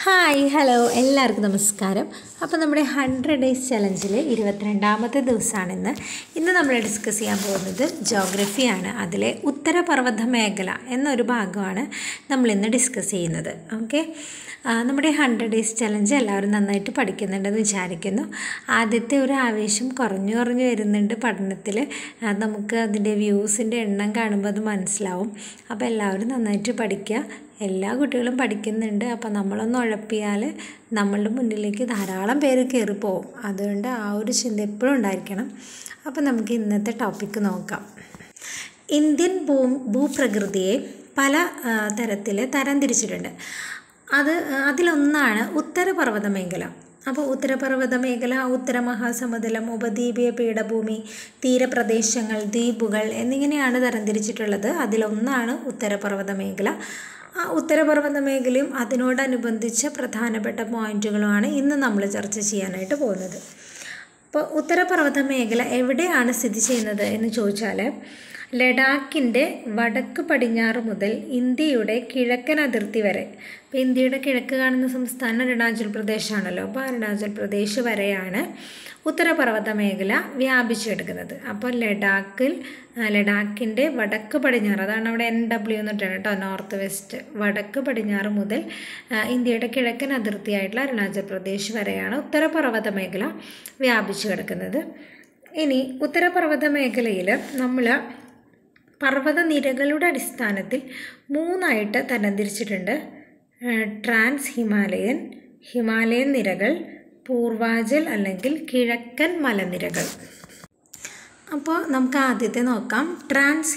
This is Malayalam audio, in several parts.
ഹായ് ഹലോ എല്ലാവർക്കും നമസ്കാരം. അപ്പോൾ നമ്മുടെ 100 ഡേയ്സ് ചലഞ്ചിൽ 22ാമത്തെ ദിവസമാണിന്ന്. ഇന്ന് നമ്മൾ ഡിസ്കസ് ചെയ്യാൻ പോകുന്നത് ജോഗ്രഫിയാണ്. അതിലെ ഉത്തരപർവ്വത മേഖല എന്നൊരു ഭാഗമാണ് നമ്മളിന്ന് ഡിസ്കസ് ചെയ്യുന്നത്. ഓക്കെ, നമ്മുടെ 100 ഡേയ്സ് ചലഞ്ച് എല്ലാവരും നന്നായിട്ട് പഠിക്കുന്നുണ്ടെന്ന് വിചാരിക്കുന്നു. ആദ്യത്തെ ഒരു ആവേശം കുറഞ്ഞു വരുന്നുണ്ട് പഠനത്തിൽ. നമുക്ക് അതിൻ്റെ വ്യൂസിൻ്റെ എണ്ണം കാണുമ്പോൾ അത് മനസ്സിലാവും. അപ്പോൾ എല്ലാവരും നന്നായിട്ട് പഠിക്കുക. എല്ലാ കുട്ടികളും പഠിക്കുന്നുണ്ട്. അപ്പോൾ നമ്മളൊന്ന് ഉഴപ്പിയാൽ നമ്മളുടെ മുന്നിലേക്ക് ധാരാളം പേര് കയറിപ്പോവും. അതുകൊണ്ട് ആ ഒരു ചിന്ത എപ്പോഴും ഉണ്ടായിരിക്കണം. അപ്പോൾ നമുക്ക് ഇന്നത്തെ ടോപ്പിക്ക് നോക്കാം. ഇന്ത്യൻ ഭൂപ്രകൃതിയെ പല തരത്തിൽ തരംതിരിച്ചിട്ടുണ്ട്. അതിലൊന്നാണ് ഉത്തരപർവ്വത മേഖല. അപ്പോൾ ഉത്തരപർവ്വത മേഖല ഉത്തരമഹാസമതലം, ഉപദ്വീപീയ പീഠഭൂമി, തീരപ്രദേശങ്ങൾ, ദ്വീപുകൾ എന്നിങ്ങനെയാണ് തരംതിരിച്ചിട്ടുള്ളത്. അതിലൊന്നാണ് ഉത്തരപർവ്വത മേഖല. ആ ഉത്തരപർവ്വത മേഖലയും അതിനോടനുബന്ധിച്ച പ്രധാനപ്പെട്ട പോയിന്റുകളുമാണ് ഇന്ന് നമ്മൾ ചർച്ച ചെയ്യാനായിട്ട് പോകുന്നത്. അപ്പോൾ ഉത്തരപർവ്വത മേഖല എവിടെയാണ് സ്ഥിതി ചെയ്യുന്നത് എന്ന് ചോദിച്ചാൽ, ലഡാക്കിൻ്റെ വടക്ക് പടിഞ്ഞാറ് മുതൽ ഇന്ത്യയുടെ കിഴക്കൻ അതിർത്തി വരെ. ഇപ്പോൾ ഇന്ത്യയുടെ കിഴക്ക് കാണുന്ന സംസ്ഥാനം അരുണാചൽ പ്രദേശാണല്ലോ. അപ്പോൾ അരുണാചൽ പ്രദേശ് വരെയാണ് ഉത്തരപർവ്വത മേഖല വ്യാപിച്ചു കിടക്കുന്നത്. അപ്പോൾ ലഡാക്കിൻ്റെ വടക്ക് പടിഞ്ഞാറ്, അതാണ് അവിടെ NW എന്നിട്ടാണ് കേട്ടോ, നോർത്ത് വെസ്റ്റ്, വടക്ക് പടിഞ്ഞാറ് മുതൽ ഇന്ത്യയുടെ കിഴക്കൻ അതിർത്തിയായിട്ടുള്ള അരുണാചൽ പ്രദേശ് വരെയാണ് ഉത്തരപർവ്വത മേഖല വ്യാപിച്ചു കിടക്കുന്നത്. ഇനി ഉത്തരപർവ്വത മേഖലയിൽ നമ്മൾ പർവ്വത നിരകളുടെ അടിസ്ഥാനത്തിൽ 3ആയിട്ട് തരംതിരിച്ചിട്ടുണ്ട്. ട്രാൻസ് ഹിമാലയൻ നിരകൾ, പൂർവാചൽ അല്ലെങ്കിൽ കിഴക്കൻ മലനിരകൾ. അപ്പോൾ നമുക്ക് ആദ്യത്തെ നോക്കാം. ട്രാൻസ്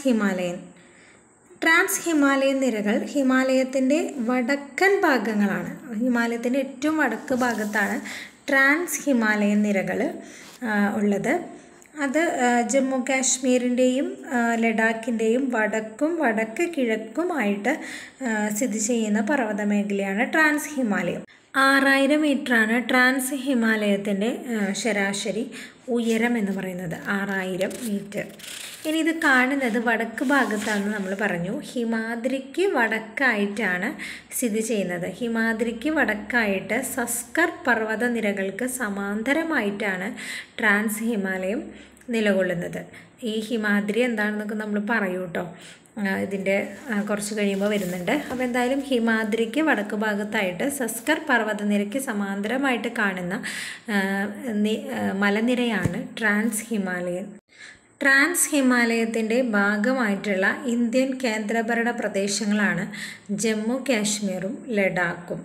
ഹിമാലയൻ നിരകൾ ഹിമാലയത്തിൻ്റെ വടക്കൻ ഭാഗങ്ങളാണ്. ഹിമാലയത്തിൻ്റെ ഏറ്റവും വടക്ക് ഭാഗത്താണ് ട്രാൻസ് ഹിമാലയൻ നിരകൾ ഉള്ളത്. അത് ജമ്മു കാശ്മീരിൻ്റെയും ലഡാക്കിൻ്റെയും വടക്ക് കിഴക്കുമായിട്ട് സ്ഥിതി ചെയ്യുന്ന പർവ്വത മേഖലയാണ് ട്രാൻസ് ഹിമാലയം. 6000 മീറ്ററാണ് ട്രാൻസ് ഹിമാലയത്തിൻ്റെ ശരാശരി ഉയരം എന്ന് പറയുന്നത്, 6000 മീറ്റർ. ഇനി ഇത് കാണുന്നത് വടക്ക് ഭാഗത്താണെന്ന് നമ്മൾ പറഞ്ഞു. ഹിമാദ്രിക്ക് വടക്കായിട്ടാണ് സ്ഥിതി ചെയ്യുന്നത്. ഹിമാദ്രിക്ക് വടക്കായിട്ട് സസ്കർ പർവ്വത നിരകൾക്ക് സമാന്തരമായിട്ടാണ് ട്രാൻസ് ഹിമാലയം നിലകൊള്ളുന്നത്. ഈ ഹിമാദ്രി എന്താണെന്നൊക്കെ നമ്മൾ പറയൂ കേട്ടോ, ഇതിൻ്റെ കുറച്ച് കഴിയുമ്പോൾ വരുന്നുണ്ട്. അപ്പോൾ എന്തായാലും ഹിമാദ്രിക്ക് വടക്ക് ഭാഗത്തായിട്ട് സസ്കർ പർവ്വതനിരയ്ക്ക് സമാന്തരമായിട്ട് കാണുന്ന മലനിരയാണ് ട്രാൻസ് ഹിമാലയത്തിൻ്റെ ഭാഗമായിട്ടുള്ള ഇന്ത്യൻ കേന്ദ്രഭരണ പ്രദേശങ്ങളാണ് ജമ്മു കാശ്മീരും ലഡാക്കും.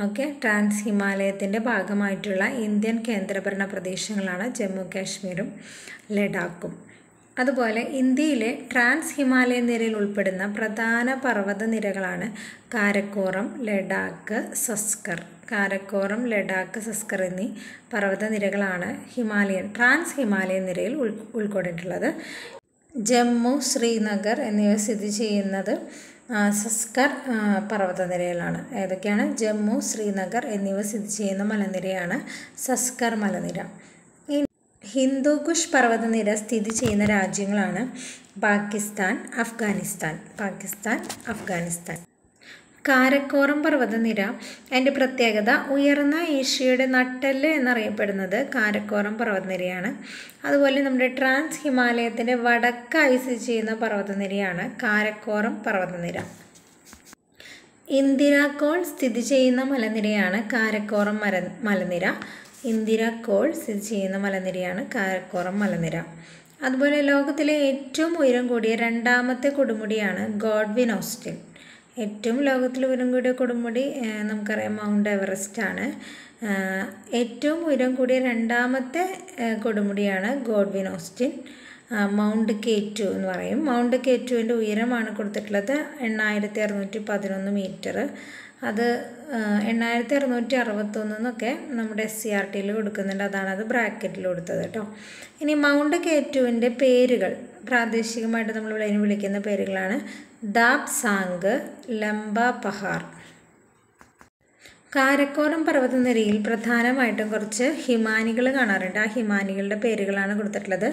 ഓക്കെ, ട്രാൻസ് ഹിമാലയത്തിൻ്റെ ഭാഗമായിട്ടുള്ള ഇന്ത്യൻ കേന്ദ്രഭരണ പ്രദേശങ്ങളാണ് ജമ്മു കാശ്മീരും ലഡാക്കും. അതുപോലെ ഇന്ത്യയിലെ ട്രാൻസ് ഹിമാലയൻ നിരയിൽ ഉൾപ്പെടുന്ന പ്രധാന പർവ്വത നിരകളാണ് കാരക്കോറം, ലഡാക്ക്, സസ്കർ എന്നീ പർവ്വത നിരകളാണ് ട്രാൻസ് ഹിമാലയൻ നിരയിൽ ഉൾക്കൊണ്ടിട്ടുള്ളത്. ജമ്മു, ശ്രീനഗർ എന്നിവ സ്ഥിതി ചെയ്യുന്നത് സസ്കർ പർവ്വതനിരയിലാണ്. ഏതൊക്കെയാണ്? ജമ്മു, ശ്രീനഗർ എന്നിവ സ്ഥിതി ചെയ്യുന്ന മലനിരയാണ് സസ്കർ മലനിര. ഹിന്ദുകുഷ് പർവ്വതനിര സ്ഥിതി ചെയ്യുന്ന രാജ്യങ്ങളാണ് പാകിസ്ഥാൻ, അഫ്ഗാനിസ്ഥാൻ. കാരക്കോറം പർവ്വതനിര, അതിൻ്റെ പ്രത്യേകത ഉയർന്ന ഏഷ്യയുടെ നട്ടെല്ല് എന്നറിയപ്പെടുന്നത് കാരക്കോറം പർവ്വതനിരയാണ്. അതുപോലെ നമ്മുടെ ട്രാൻസ് ഹിമാലയത്തിൻ്റെ വടക്കായി സ്ഥിതി ചെയ്യുന്ന പർവ്വതനിരയാണ് കാരക്കോറം പർവ്വതനിര. ഇന്ദിരാകോൾ സ്ഥിതി ചെയ്യുന്ന മലനിരയാണ് കാരക്കോറം മലനിര. സ്ഥിതി ചെയ്യുന്ന മലനിരയാണ് കാരക്കോറം മലനിര. അതുപോലെ ലോകത്തിലെ ഏറ്റവും ഉയരം കൂടിയ 2ാമത്തെ കൊടുമുടിയാണ് ഗോഡ്വിൻ ഓസ്റ്റിൻ. ലോകത്തിലെ ഉയരം കൂടിയ കൊടുമുടി നമുക്കറിയാം മൗണ്ട് എവറസ്റ്റ് ആണ്. ഏറ്റവും ഉയരം കൂടിയ 2ാമത്തെ കൊടുമുടിയാണ് ഗോഡ്വിൻ ഓസ്റ്റിൻ. മൗണ്ട് K2 എന്ന് പറയും. മൗണ്ട് K2ൻ്റെ ഉയരമാണ് കൊടുത്തിട്ടുള്ളത് 8611 മീറ്റർ. അത് 8661 എന്നൊക്കെ നമ്മുടെ SCERTയിൽ കൊടുക്കുന്നുണ്ട്. അത് ബ്രാക്കറ്റിൽ കൊടുത്തത് കേട്ടോ. ഇനി മൗണ്ട് K2ൻ്റെ പേരുകൾ, പ്രാദേശികമായിട്ട് നമ്മളിവിടെ അതിന് വിളിക്കുന്ന പേരുകളാണ് ദാബ് സാങ്, ലംബ പഹാർ. കാരക്കോറം പർവ്വതനിരയിൽ പ്രധാനമായിട്ടും കുറച്ച് ഹിമാനികൾ കാണാറുണ്ട്. ആ ഹിമാനികളുടെ പേരുകളാണ് കൊടുത്തിട്ടുള്ളത്.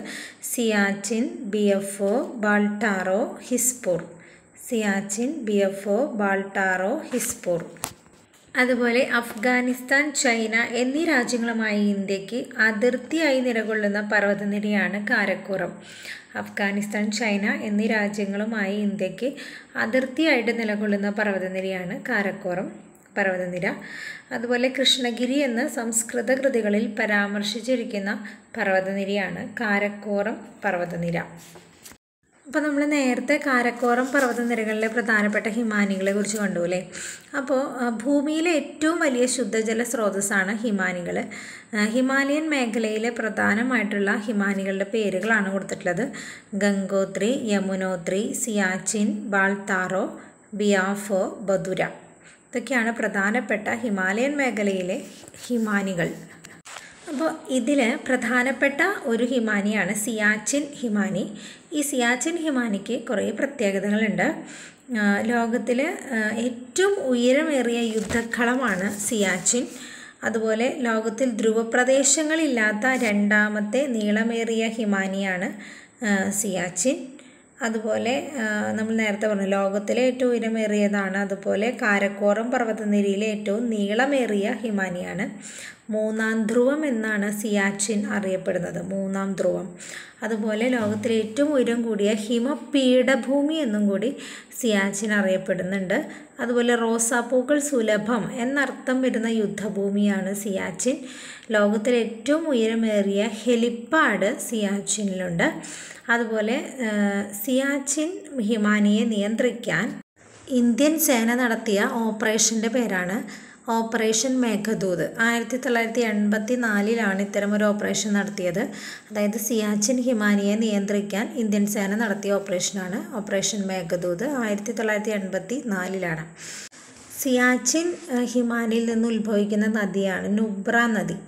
സിയാച്ചിൻ, BFO, ബാൾട്ടാറോ, ഹിസ്പൂർ. അതുപോലെ അഫ്ഗാനിസ്ഥാൻ, ചൈന എന്നീ രാജ്യങ്ങളുമായി ഇന്ത്യക്ക് അതിർത്തിയായി നിലകൊള്ളുന്ന പർവ്വതനിരയാണ് കാരക്കോറം. അഫ്ഗാനിസ്ഥാൻ, ചൈന എന്നീ രാജ്യങ്ങളുമായി ഇന്ത്യക്ക് അതിർത്തിയായിട്ട് നിലകൊള്ളുന്ന പർവ്വതനിരയാണ് കാരക്കോറം പർവ്വതനിര. അതുപോലെ കൃഷ്ണഗിരി എന്ന സംസ്കൃത കൃതികളിൽ പരാമർശിച്ചിരിക്കുന്ന പർവ്വതനിരയാണ് കാരക്കോറം പർവ്വതനിര. അപ്പോൾ നമ്മൾ നേരത്തെ കാരക്കോറം പർവ്വതനിരകളിലെ പ്രധാനപ്പെട്ട ഹിമാനികളെ കുറിച്ച് കണ്ടു അല്ലേ. അപ്പോൾ ഭൂമിയിലെ ഏറ്റവും വലിയ ശുദ്ധജല സ്രോതസ്സാണ് ഹിമാനികൾ. ഹിമാലയൻ മേഖലയിലെ പ്രധാനമായിട്ടുള്ള ഹിമാനികളുടെ പേരുകളാണ് കൊടുത്തിട്ടുള്ളത്. ഗംഗോത്രി, യമുനോത്രി, സിയാച്ചിൻ, ബാൾതാറോ, ബിയാഫോ, ബദുര. ഇതൊക്കെയാണ് പ്രധാനപ്പെട്ട ഹിമാലയൻ മേഖലയിലെ ഹിമാനികൾ. അപ്പോൾ ഇതിൽ പ്രധാനപ്പെട്ട ഒരു ഹിമാനിയാണ് സിയാച്ചിൻ ഹിമാനി. ഈ സിയാച്ചിൻ ഹിമാനിക്ക് കുറേ പ്രത്യേകതകളുണ്ട്. ലോകത്തിൽ ഏറ്റവും ഉയരമേറിയ യുദ്ധക്കളമാണ് സിയാച്ചിൻ. അതുപോലെ ലോകത്തിൽ ധ്രുവപ്രദേശങ്ങളില്ലാത്ത രണ്ടാമത്തെ നീളമേറിയ ഹിമാനിയാണ് സിയാച്ചിൻ. അതുപോലെ നമ്മൾ നേരത്തെ പറഞ്ഞു ലോകത്തിലെ ഏറ്റവും ഉയരമേറിയതാണ്. അതുപോലെ കാരക്കോറം പർവ്വതനിരയിലെ ഏറ്റവും നീളമേറിയ ഹിമാനിയാണ്. മൂന്നാം ധ്രുവം എന്നാണ് സിയാച്ചിൻ അറിയപ്പെടുന്നത്, മൂന്നാം ധ്രുവം. അതുപോലെ ലോകത്തിലെ ഏറ്റവും ഉയരം കൂടിയ ഹിമപീഠഭൂമി എന്നും കൂടി സിയാച്ചിൻ അറിയപ്പെടുന്നുണ്ട്. അതുപോലെ റോസാപ്പൂക്കൾ സുലഭം എന്നർത്ഥം വരുന്ന യുദ്ധഭൂമിയാണ് സിയാച്ചിൻ. ലോകത്തിലെ ഏറ്റവും ഉയരമേറിയ ഹെലിപ്പാഡ് സിയാച്ചിനിലുണ്ട്. അതുപോലെ സിയാച്ചിൻ ഹിമാനിയെ നിയന്ത്രിക്കാൻ ഇന്ത്യൻ സേന നടത്തിയ ഓപ്പറേഷൻ്റെ പേരാണ് ഓപ്പറേഷൻ മേഘദൂത്. 1984 ഇത്തരമൊരു ഓപ്പറേഷൻ നടത്തിയത്. അതായത് സിയാച്ചിൻ ഹിമാനിയെ നിയന്ത്രിക്കാൻ ഇന്ത്യൻ സേന നടത്തിയ ഓപ്പറേഷനാണ് ഓപ്പറേഷൻ മേഘദൂത്. 1984. സിയാച്ചിൻ ഹിമാനിയിൽ നിന്ന് ഉത്ഭവിക്കുന്ന നദിയാണ് നുബ്ര നദി.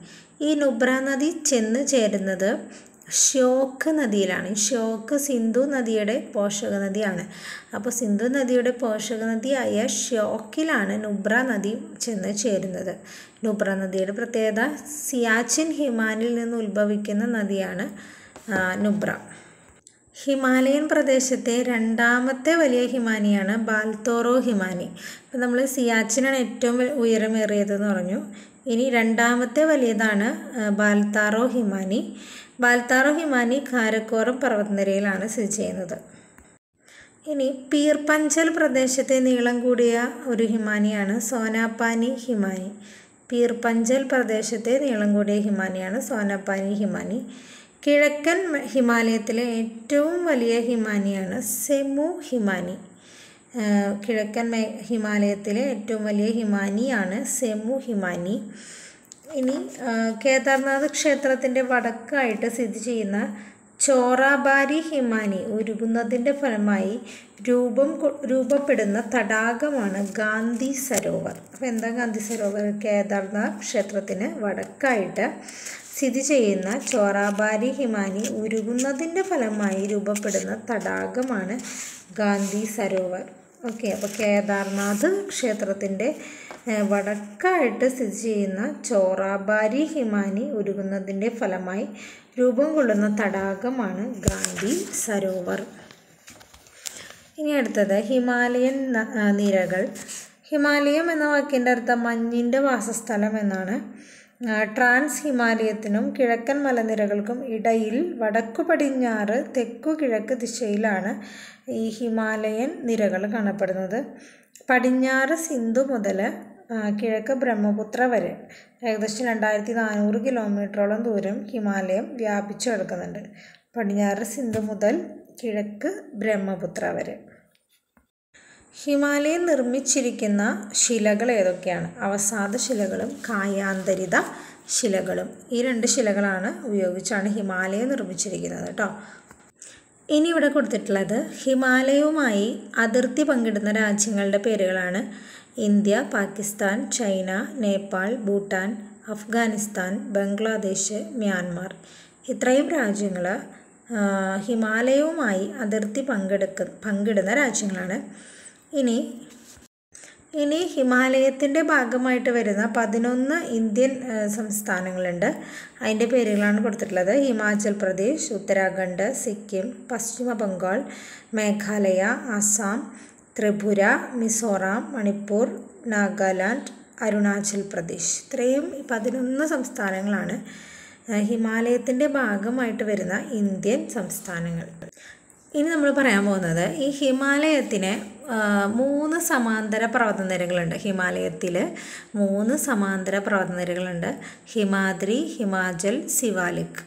ഈ നുബ്ര നദി ചെന്ന് ചേരുന്നത് ഷ്യോക്ക് നദിയിലാണ്. ഷ്യോക്ക് സിന്ധു നദിയുടെ പോഷക നദിയാണ്. അപ്പോൾ സിന്ധു നദിയുടെ പോഷക നദിയായ ഷ്യോക്കിലാണ് നുബ്ര നദി ചെന്ന് ചേരുന്നത്. നുബ്ര നദിയുടെ പ്രത്യേകത സിയാച്ചിൻ ഹിമാനിൽ നിന്ന് ഉത്ഭവിക്കുന്ന നദിയാണ് നുബ്ര. ഹിമാലയൻ പ്രദേശത്തെ രണ്ടാമത്തെ വലിയ ഹിമാനിയാണ് ബാൽത്തോറോ ഹിമാനി. അപ്പോൾ നമ്മൾ സിയാച്ചിനാണ് ഏറ്റവും ഉയരമേറിയതെന്ന് പറഞ്ഞു. ഇനി രണ്ടാമത്തെ വലിയതാണ് ബാൽത്താറോ ഹിമാനി. ബാൽത്താറോ ഹിമാനി കാരക്കോറം പർവ്വതനിരയിലാണ് സ്ഥിതി ചെയ്യുന്നത്. ഇനി പീർ പഞ്ചൽ പ്രദേശത്തെ നീളം കൂടിയ ഒരു ഹിമാനിയാണ് സോനാപാനി ഹിമാനി. പീർ പഞ്ചൽ പ്രദേശത്തെ നീളം കൂടിയ ഹിമാനിയാണ് സോനാപാനി ഹിമാനി. കിഴക്കൻ ഹിമാലയത്തിലെ ഏറ്റവും വലിയ ഹിമാനിയാണ് സെമു ഹിമാനി. കിഴക്കൻ ഹിമാലയത്തിലെ ഏറ്റവും വലിയ ഹിമാനിയാണ് സെമു ഹിമാനി. ഇനി കേദാർനാഥ് ക്ഷേത്രത്തിൻ്റെ വടക്കായിട്ട് സ്ഥിതി ചെയ്യുന്ന ചോറാബാരി ഹിമാനി ഉരുകുന്നതിൻ്റെ ഫലമായി രൂപപ്പെടുന്ന തടാകമാണ് ഗാന്ധി സരോവർ. അപ്പോൾ എന്താ ഗാന്ധി സരോവർ? കേദാർനാഥ് ക്ഷേത്രത്തിന് വടക്കായിട്ട് സ്ഥിതി ചെയ്യുന്ന ചോറാബാരി ഹിമാനി ഉരുകുന്നതിൻ്റെ ഫലമായി രൂപപ്പെടുന്ന തടാകമാണ് ഗാന്ധി സരോവർ. ഓക്കെ, അപ്പോൾ കേദാർനാഥ് ക്ഷേത്രത്തിൻ്റെ വടക്കായിട്ട് സ്ഥിതി ചെയ്യുന്ന ചോറാബാരി ഹിമാനി ഉരുകുന്നതിൻ്റെ ഫലമായി രൂപം കൊള്ളുന്ന തടാകമാണ് ഗാന്ധി സരോവർ. ഇനി അടുത്തത് ഹിമാലയൻ നിരകൾ. ഹിമാലയം എന്ന വാക്കിൻ്റെ അർത്ഥം മഞ്ഞിൻ്റെ വാസസ്ഥലം എന്നാണ്. ട്രാൻസ് ഹിമാലയത്തിനും കിഴക്കൻ മലനിരകൾക്കും ഇടയിൽ വടക്കു പടിഞ്ഞാറ് തെക്കു കിഴക്ക് ദിശയിലാണ് ഈ ഹിമാലയൻ നിരകൾ കാണപ്പെടുന്നത്. പടിഞ്ഞാറ് സിന്ധു മുതൽ കിഴക്ക് ബ്രഹ്മപുത്ര വരെ ഏകദേശം 2400 കിലോമീറ്ററോളം ദൂരം ഹിമാലയം വ്യാപിച്ചു കിടക്കുന്നുണ്ട്. പടിഞ്ഞാറ് സിന്ധു മുതൽ കിഴക്ക് ബ്രഹ്മപുത്ര വരെ. ഹിമാലയം നിർമ്മിച്ചിരിക്കുന്ന ശിലകൾ ഏതൊക്കെയാണ്? അവസാദ ശിലകളും കായാന്തരിത ശിലകളും. ഈ 2 ശിലകളാണ് ഉപയോഗിച്ചാണ് ഹിമാലയം നിർമ്മിച്ചിരിക്കുന്നത് കേട്ടോ. ഇനി ഇവിടെ കൊടുത്തിട്ടുള്ളത് ഹിമാലയവുമായി അതിർത്തി പങ്കിടുന്ന രാജ്യങ്ങളുടെ പേരുകളാണ്. India, Pakistan, China, Nepal, Bhutan, Afghanistan, Bangladesh, Myanmar. ഇത്രയും രാജ്യങ്ങൾ ഹിമാലയവുമായി അതിർത്തി പങ്കിടുന്ന രാജ്യങ്ങളാണ്. ഇനി ഹിമാലയത്തിൻ്റെ ഭാഗമായിട്ട് വരുന്ന 11 ഇന്ത്യൻ സംസ്ഥാനങ്ങളുണ്ട്. അതിൻ്റെ പേരുകളാണ് കൊടുത്തിട്ടുള്ളത്. ഹിമാചൽ പ്രദേശ്, ഉത്തരാഖണ്ഡ്, സിക്കിം, പശ്ചിമ ബംഗാൾ, മേഘാലയ, ആസാം, ത്രിപുര, മിസോറാം, മണിപ്പൂർ, നാഗാലാൻഡ്, അരുണാചൽ പ്രദേശ്. ഇത്രയും 11 സംസ്ഥാനങ്ങളാണ് ഹിമാലയത്തിൻ്റെ ഭാഗമായിട്ട് വരുന്ന ഇന്ത്യൻ സംസ്ഥാനങ്ങൾ. ഇനി നമ്മൾ പറയാൻ പോകുന്നത് ഈ ഹിമാലയത്തിന് 3 സമാന്തര പർവ്വതനിരകളുണ്ട്. ഹിമാലയത്തിൽ 3 സമാന്തര പർവ്വതനിരകളുണ്ട്. ഹിമാദ്രി, ഹിമാചൽ, സിവാലിക്.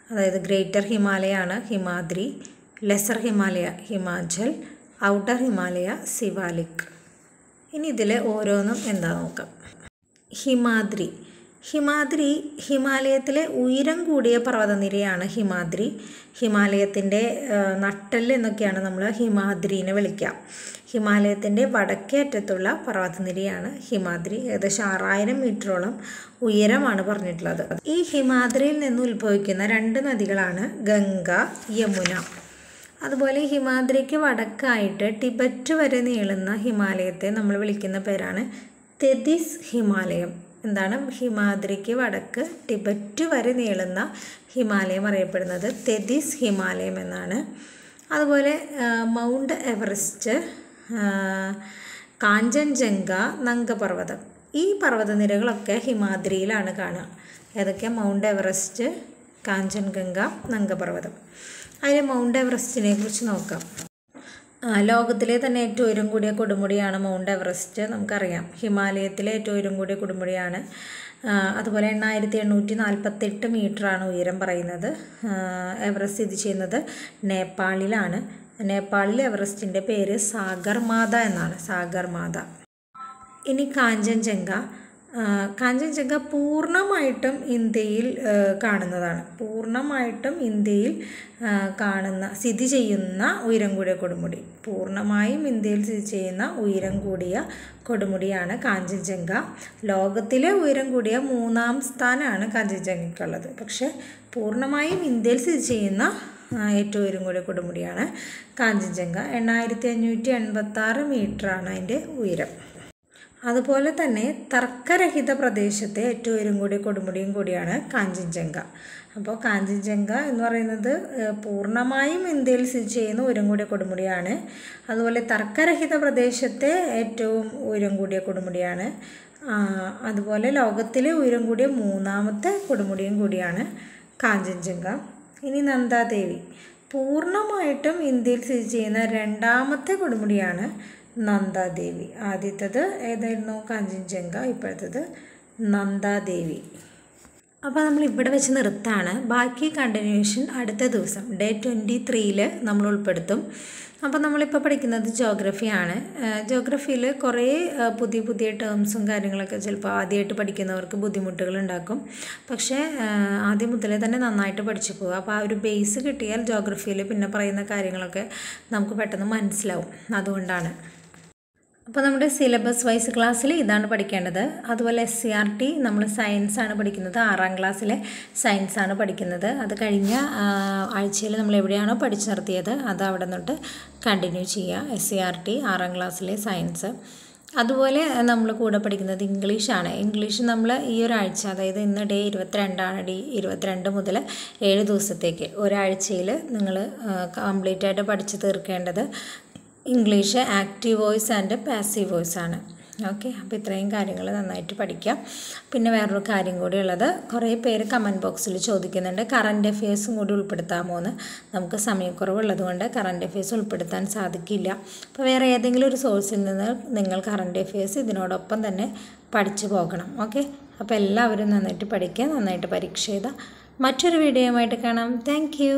അതായത് ഗ്രേറ്റർ ഹിമാലയാണ് ഹിമാദ്രി, ലെസർ ഹിമാലയ ഹിമാചൽ, ഔട്ടർ ഹിമാലയ സിവാലിക്. ഇനി ഇതിൽ ഓരോന്നും എന്താ നോക്കാം. ഹിമാദ്രി. ഹിമാലയത്തിലെ ഉയരം കൂടിയ പർവ്വതനിരയാണ് ഹിമാദ്രി. ഹിമാലയത്തിൻ്റെ നട്ടെല്ല് എന്നൊക്കെയാണ് നമ്മൾ ഹിമാദ്രീനെ വിളിക്കുക. ഹിമാലയത്തിൻ്റെ വടക്കേ അറ്റത്തുള്ള പർവ്വതനിരയാണ് ഹിമാദ്രി. ഏകദേശം 6000 മീറ്ററോളം ഉയരമാണ് പറഞ്ഞിട്ടുള്ളത്. ഈ ഹിമാദ്രിയിൽ നിന്ന് ഉത്ഭവിക്കുന്ന 2 നദികളാണ് ഗംഗ, യമുന. അതുപോലെ ഹിമാദ്രിക്ക് വടക്കായിട്ട് ടിബറ്റ് വരെ നീളുന്ന ഹിമാലയത്തെ നമ്മൾ വിളിക്കുന്ന പേരാണ് തെതിസ് ഹിമാലയം. എന്താണ്? ഹിമാദ്രിക്ക് വടക്ക് ടിബറ്റ് വരെ നീളുന്ന ഹിമാലയം അറിയപ്പെടുന്നത് തെതിസ് ഹിമാലയം എന്നാണ്. അതുപോലെ മൗണ്ട് എവറസ്റ്റ്, കാഞ്ചൻജംഗ, നംഗപർവ്വതം, ഈ പർവ്വതനിരകളൊക്കെ ഹിമാദ്രിയിലാണ് കാണുക. ഏതൊക്കെ? മൗണ്ട് എവറസ്റ്റ്, കാഞ്ചൻജംഗ, നംഗപർവ്വതം. അതിൽ മൗണ്ട് എവറസ്റ്റിനെ കുറിച്ച് നോക്കാം. ലോകത്തിലെ തന്നെ ഏറ്റവും ഉയരം കൂടിയ കൊടുമുടിയാണ് മൗണ്ട് എവറസ്റ്റ്. നമുക്കറിയാം ഹിമാലയത്തിലെ ഏറ്റവും ഉയരം കൂടിയ കൊടുമുടിയാണ്. അതുപോലെ 8848 മീറ്ററാണ് ഉയരം പറയുന്നത്. എവറസ്റ്റ് സ്ഥിതി ചെയ്യുന്നത് നേപ്പാളിലാണ്. നേപ്പാളിൽ എവറസ്റ്റിൻ്റെ പേര് സാഗർമാത എന്നാണ്, സാഗർമാത. ഇനി കാഞ്ചൻജംഗ. കാഞ്ചൻജംഗ പൂർണ്ണമായിട്ടും ഇന്ത്യയിൽ കാണുന്നതാണ്. പൂർണ്ണമായിട്ടും ഇന്ത്യയിൽ സ്ഥിതി ചെയ്യുന്ന ഉയരം കൂടിയ കൊടുമുടി. പൂർണ്ണമായും ഇന്ത്യയിൽ സ്ഥിതി ചെയ്യുന്ന ഉയരം കൂടിയ കൊടുമുടിയാണ് കാഞ്ചൻജംഗ. ലോകത്തിലെ ഉയരം കൂടിയ 3ാം സ്ഥാനമാണ് കാഞ്ചൻജംഗയ്ക്കുള്ളത്. പക്ഷേ പൂർണ്ണമായും ഇന്ത്യയിൽ സ്ഥിതി ചെയ്യുന്ന ഏറ്റവും ഉയരം കൂടിയ കൊടുമുടിയാണ് കാഞ്ചൻജംഗ. 8586 മീറ്ററാണ് അതിൻ്റെ ഉയരം. അതുപോലെ തന്നെ തർക്കരഹിത പ്രദേശത്തെ ഏറ്റവും ഉയരം കൂടിയ കൊടുമുടിയും കൂടിയാണ് കാഞ്ചൻജംഗ. അപ്പോൾ കാഞ്ചൻജംഗ എന്ന് പറയുന്നത് പൂർണ്ണമായും ഇന്ത്യയിൽ സ്ഥിതി ചെയ്യുന്ന ഉയരം കൂടിയ കൊടുമുടിയാണ്. അതുപോലെ തർക്കരഹിത പ്രദേശത്തെ ഏറ്റവും ഉയരം കൂടിയ കൊടുമുടിയാണ്. അതുപോലെ ലോകത്തിലെ ഉയരം കൂടിയ 3ാമത്തെ കൊടുമുടിയും കൂടിയാണ് കാഞ്ചൻജംഗ. ഇനി നന്ദാദേവി. പൂർണ്ണമായിട്ടും ഇന്ത്യയിൽ സ്ഥിതി ചെയ്യുന്ന 2ാമത്തെ കൊടുമുടിയാണ് നന്ദാദേവി. ആദ്യത്തേത് ഏതായിരുന്നു? കാഞ്ചൻജംഗ. ഇപ്പോഴത്തേത് നന്ദാദേവി. അപ്പോൾ നമ്മൾ ഇവിടെ വെച്ച് നിർത്താണ്. ബാക്കി കണ്ടിന്യൂഷൻ അടുത്ത ദിവസം ഡേ 23 നമ്മൾ ഉൾപ്പെടുത്തും. അപ്പോൾ നമ്മളിപ്പോൾ പഠിക്കുന്നത് ജോഗ്രഫിയാണ്. ജോഗ്രഫിയിൽ കുറേ പുതിയ ടേംസും കാര്യങ്ങളൊക്കെ ചിലപ്പോൾ ആദ്യമായിട്ട് പഠിക്കുന്നവർക്ക് ബുദ്ധിമുട്ടുകൾ ഉണ്ടാക്കും. പക്ഷേ ആദ്യം മുതലേ തന്നെ നന്നായിട്ട് പഠിച്ചു പോകുക. അപ്പോൾ ആ ഒരു ബേസ് കിട്ടിയാൽ ജോഗ്രഫിയിൽ പിന്നെ പറയുന്ന കാര്യങ്ങളൊക്കെ നമുക്ക് പെട്ടെന്ന് മനസ്സിലാവും. അതുകൊണ്ടാണ്. അപ്പോൾ നമ്മുടെ സിലബസ് വൈസ് ക്ലാസ്സിൽ ഇതാണ് പഠിക്കേണ്ടത്. അതുപോലെ SCRT നമ്മൾ സയൻസാണ് പഠിക്കുന്നത്. 6ാം ക്ലാസ്സിലെ സയൻസാണ് പഠിക്കുന്നത്. അത് കഴിഞ്ഞ ആഴ്ചയിൽ നമ്മൾ എവിടെയാണോ പഠിച്ചു നിർത്തിയത് അത് അവിടെ നിന്നിട്ട് കണ്ടിന്യൂ ചെയ്യുക. SCRT 6ാം ക്ലാസ്സിലെ സയൻസ്. അതുപോലെ നമ്മൾ കൂടെ പഠിക്കുന്നത് ഇംഗ്ലീഷാണ്. ഇംഗ്ലീഷ് നമ്മൾ ഈ ഒരാഴ്ച, അതായത് ഇന്ന് ഡേ 22 ഡേ 22 മുതൽ 7 ദിവസത്തേക്ക് ഒരാഴ്ചയിൽ നിങ്ങൾ കംപ്ലീറ്റ് ആയിട്ട് പഠിച്ചു തീർക്കേണ്ടത് English active voice and passive voice ആണ്. ഓക്കെ. അപ്പോൾ ഇത്രയും കാര്യങ്ങൾ നന്നായിട്ട് പഠിക്കാം. പിന്നെ വേറൊരു കാര്യം കൂടി ഉള്ളത്, കുറേ പേര് കമൻറ്റ് ബോക്സിൽ ചോദിക്കുന്നുണ്ട് കറൻറ്റ് അഫെയർസും കൂടി ഉൾപ്പെടുത്താമോ എന്ന്. നമുക്ക് സമയക്കുറവുള്ളത് കൊണ്ട് കറൻറ്റ് അഫെയർസ് ഉൾപ്പെടുത്താൻ സാധിക്കില്ല. അപ്പോൾ വേറെ ഏതെങ്കിലും ഒരു സോഴ്സിൽ നിന്ന് നിങ്ങൾ കറൻറ്റ് അഫെയർസ് ഇതിനോടൊപ്പം തന്നെ പഠിച്ചു പോകണം. ഓക്കെ. അപ്പോൾ എല്ലാവരും നന്നായിട്ട് പഠിക്കുക, നന്നായിട്ട് പരീക്ഷ എഴുതുക. മറ്റൊരു വീഡിയോയുമായിട്ട് കാണാം. Thank you.